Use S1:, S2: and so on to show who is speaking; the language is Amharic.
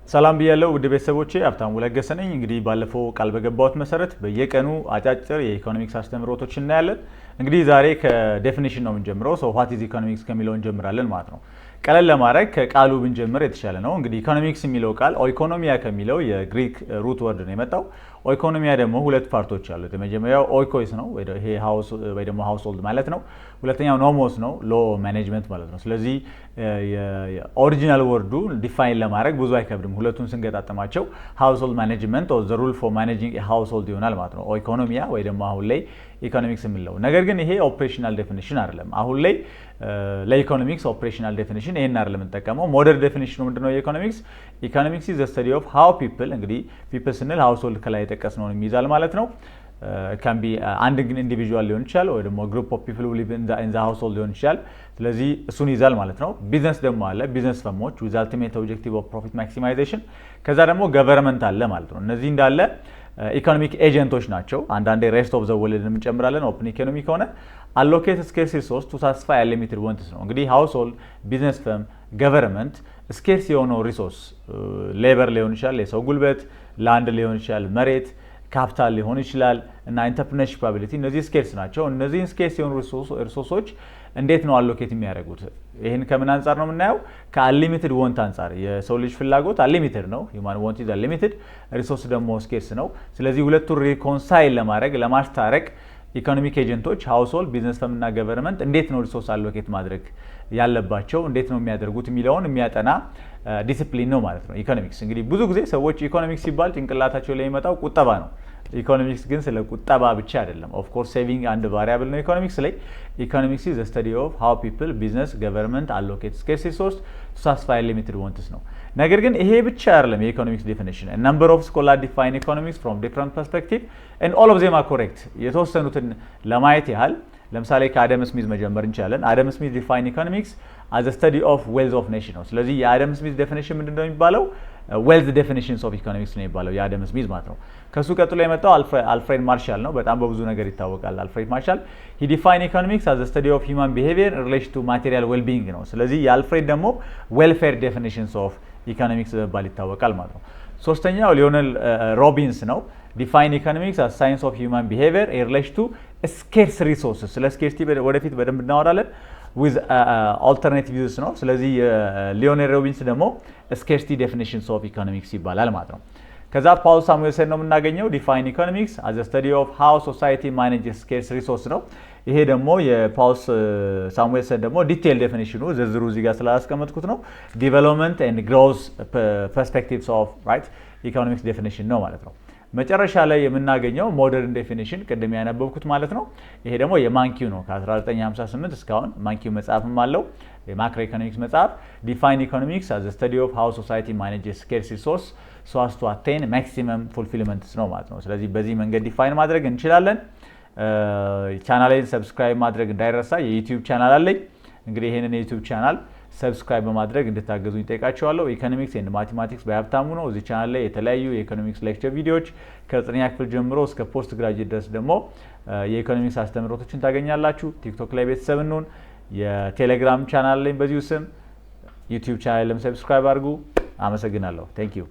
S1: ሰላም ብያለሁ ውድ ቤተሰቦቼ ሀብታሙ ለገሰ ነኝ። እንግዲህ ባለፈው ቃል በገባሁት መሰረት በየቀኑ አጫጭር የኢኮኖሚክስ አስተምሮቶች እናያለን። እንግዲህ ዛሬ ከዴፊኒሽን ነው የምንጀምረው። ሶ ዋት ኢዝ ኢኮኖሚክስ ከሚለው እንጀምራለን ማለት ነው። ቀለል ለማድረግ ከቃሉ ብንጀምር የተሻለ ነው። እንግዲህ ኢኮኖሚክስ የሚለው ቃል ኦይኮኖሚያ ከሚለው የግሪክ ሩት ወርድ ነው የመጣው። ኦይኮኖሚያ ደግሞ ሁለት ፓርቶች አሉት። የመጀመሪያው ኦይኮስ ነው ይሄ ሃውስ ወይ ደግሞ ሃውስሆልድ ማለት ነው። ሁለተኛው ኖሞስ ነው ሎ ማኔጅመንት ማለት ነው። ስለዚህ የኦሪጂናል ወርዱ ዲፋይን ለማድረግ ብዙ አይከብድም። ሁለቱን ስንገጣጠማቸው ሃውስሆልድ ማኔጅመንት ኦር ዘ ሩል ፎር ማኔጂንግ ሃውስሆልድ ይሆናል ማለት ነው። ኦይኮኖሚያ ወይ ደግሞ አሁን ላይ ኢኮኖሚክስ የምንለው ነገር ግን ይሄ ኦፕሬሽናል ዴፊኒሽን አይደለም። አሁን ላይ ለኢኮኖሚክስ ኦፕሬሽናል ዴፊኒሽን ይሄን አይደለም የምንጠቀመው። ሞደርን ዴፊኒሽኑ ምንድነው? የኢኮኖሚክስ ኢኮኖሚክስ ኢዝ ዘ ስተዲ ኦፍ ሃው ፒፕል እንግዲህ ፒፕል ስንል ሃውስሆልድ ከላይ የጠቀስነውን የሚይዛል ማለት ነው። ካን ቢ አንድ ኢንዲቪጁዋል ሊሆን ይችላል ወይ ደግሞ ግሩፕ ኦፍ ፒፕል ሊቭ ኢን ዘ ሃውስሆልድ ሊሆን ይችላል። ስለዚህ እሱን ይዛል ማለት ነው። ቢዝነስ ደግሞ አለ። ቢዝነስ ፈርሞች ዊዝ አልቲሜት ኦብጀክቲቭ ኦፍ ፕሮፊት ማክሲማይዜሽን። ከዛ ደግሞ ገቨርንመንት አለ ማለት ነው። እነዚህ እንዳለ ኢኮኖሚክ ኤጀንቶች ናቸው። አንዳንዴ ሬስት ኦፍ ዘ ወርልድ እንጨምራለን። ኦፕን ኢኮኖሚ ከሆነ አሎኬት ስኬርስ ሪሶርስ ቱ ሳቲስፋይ አንሊሚትድ ዋንትስ ነው። እንግዲህ ሃውስሆልድ፣ ቢዝነስ ፈርም፣ ገቨርንመንት ስኬርስ የሆነው ሪሶርስ ሌበር ሊሆን ይችላል፣ የሰው ጉልበት፣ ላንድ ሊሆን ይችላል፣ መሬት ካፒታል ሊሆን ይችላል እና ኢንተርፕረነርሺፕ አቢሊቲ እነዚህ ስኬርስ ናቸው። እነዚህን ስኬርስ የሆኑ ሪሶርሶች እንዴት ነው አሎኬት የሚያደርጉት? ይህን ከምን አንጻር ነው የምናየው? ከአንሊሚትድ ወንት አንጻር። የሰው ልጅ ፍላጎት አንሊሚትድ ነው። ሂውማን ወንት ኢዝ አንሊሚትድ፣ ሪሶርስ ደግሞ ስኬርስ ነው። ስለዚህ ሁለቱን ሪኮንሳይል ለማድረግ ለማስታረቅ ኢኮኖሚክ ኤጀንቶች ሃውስሆልድ፣ ቢዝነስ ፈርም እና ገቨርንመንት እንዴት ነው ሪሶርስ አሎኬት ማድረግ ያለባቸው፣ እንዴት ነው የሚያደርጉት የሚለውን የሚያጠና ዲሲፕሊን ነው ማለት ነው ኢኮኖሚክስ። እንግዲህ ብዙ ጊዜ ሰዎች ኢኮኖሚክስ ሲባል ጭንቅላታቸው ላይ የሚመጣው ቁጠባ ነው። ኢኮኖሚክስ ግን ስለ ቁጠባ ብቻ አይደለም። ኦፍ ኮርስ ሴቪንግ አንድ ቫሪያብል ነው ኢኮኖሚክስ ላይ። ኢኮኖሚክስ ኢዝ ዘ ስተዲ ኦፍ ሃው ፒፕል፣ ቢዝነስ፣ ገቨርንመንት አሎኬት ስኬርስ ሪሶርስ ቱ ሳቲስፋይ ሊሚትድ ዋንትስ ነው። ነገር ግን ይሄ ብቻ አይደለም የኢኮኖሚክስ ዴፊኒሽን። ነምበር ኦፍ ስኮላር ዲፋይን ኢኮኖሚክስ ፍሮም ዲፍረንት ፐርስፔክቲቭ ኤንድ ኦል ኦፍ ዜም አር ኮሬክት። የተወሰኑትን ለማየት ያህል ለምሳሌ ከአደም ስሚዝ መጀመር እንችላለን። አደም ስሚዝ ዲፋይን ኢኮኖሚክስ አዝ ስተዲ ኦፍ ዌልዝ ኦፍ ኔሽን ነው። ስለዚህ የአደም ስሚዝ ዴፊኒሽን ምንድን ነው የሚባለው? ዌልዝ ዴፊኒሽንስ ኦፍ ኢኮኖሚክስ ነው የሚባለው የአደም ስሚዝ ማለት ነው። ከሱ ቀጥሎ የመጣው አልፍሬድ ማርሻል ነው። በጣም በብዙ ነገር ይታወቃል አልፍሬድ ማርሻል። ሂ ዲፋይን ኢኮኖሚክስ አዝ ስተዲ ኦፍ ሂውማን ቢሄቪየር ኢን ሪሌሽን ቱ ማቴሪያል ዌልቢንግ ነው። ስለዚህ የአልፍሬድ ደግሞ ዌልፌር ዴፊኒሽንስ ኦፍ ኢኮኖሚክስ በመባል ይታወቃል ማለት ነው። ሶስተኛው ሊዮኔል ሮቢንስ ነው። ዲፋይን ኢኮኖሚክስ አዝ ሳይንስ ኦፍ ሂውማን ቢሄቪየር ኢን ሪሌሽን ቱ ስኬርስ ሪሶርስስ። ስለ ስኬርሲቲ ወደፊት በደንብ እናወራለን። ዊዝ አልተርናቲቭ ዩዝስ ነው። ስለዚህ ሊዮኔል ሮቢንስ ደግሞ ስኬርሲቲ ዴፊኒሽንስ ኦፍ ኢኮኖሚክስ ይባላል ማለት ነው። ከዛ ፓውል ሳሙኤልሰን ነው የምናገኘው። ዲፋይን ኢኮኖሚክስ አዝ ስተዲ ኦፍ ሃው ሶሳይቲ ማኔጅስ ስኬርስ ሪሶርስ ነው። ይሄ ደግሞ የፓውል ሳሙኤልሰን ደግሞ ዲቴይል ዴፊኒሽኑ ዝርዝሩ እዚህ ጋር ስላስቀመጥኩት ነው። ዲቨሎፕመንት ኤንድ ግሮዝ ፐርስፔክቲቭስ ኦፍ ራይት ኢኮኖሚክስ ዴፊኒሽን ነው ማለት ነው። መጨረሻ ላይ የምናገኘው ሞደርን ዴፊኒሽን ቅድም ያነበብኩት ማለት ነው። ይሄ ደግሞ የማንኪው ነው። ከ1958 እስካሁን ማንኪው መጽሐፍም አለው የማክሮ ኢኮኖሚክስ መጽሐፍ። ዲፋይን ኢኮኖሚክስ አዝ ስተዲ ኦፍ ሃው ሶሳይቲ ማኔጅስ ስኬርስ ሪሶርስ ሶ አስ ቱ አቴን ማክሲመም ፉልፊልመንትስ ነው ማለት ነው። ስለዚህ በዚህ መንገድ ዲፋይን ማድረግ እንችላለን። ቻናሌን ሰብስክራይብ ማድረግ እንዳይረሳ። የዩቲዩብ ቻናል አለኝ። እንግዲህ ይሄንን የዩቲዩብ ቻናል ሰብስክራይብ በማድረግ እንድታገዙኝ ጠይቃችኋለሁ። ኢኮኖሚክስ ኤንድ ማቴማቲክስ በሀብታሙ ነው። እዚህ ቻናል ላይ የተለያዩ የኢኮኖሚክስ ሌክቸር ቪዲዮዎች ከ9ኛ ክፍል ጀምሮ እስከ ፖስት ግራጁዌት ድረስ ደግሞ የኢኮኖሚክስ አስተምህሮቶችን ታገኛላችሁ። ቲክቶክ ላይ ቤተሰብ እንሁን። የቴሌግራም ቻናል ላይ በዚሁ ስም፣ ዩቲዩብ ቻናል ላይም ሰብስክራይብ አድርጉ። አመሰግናለሁ። ቴንክ ዩ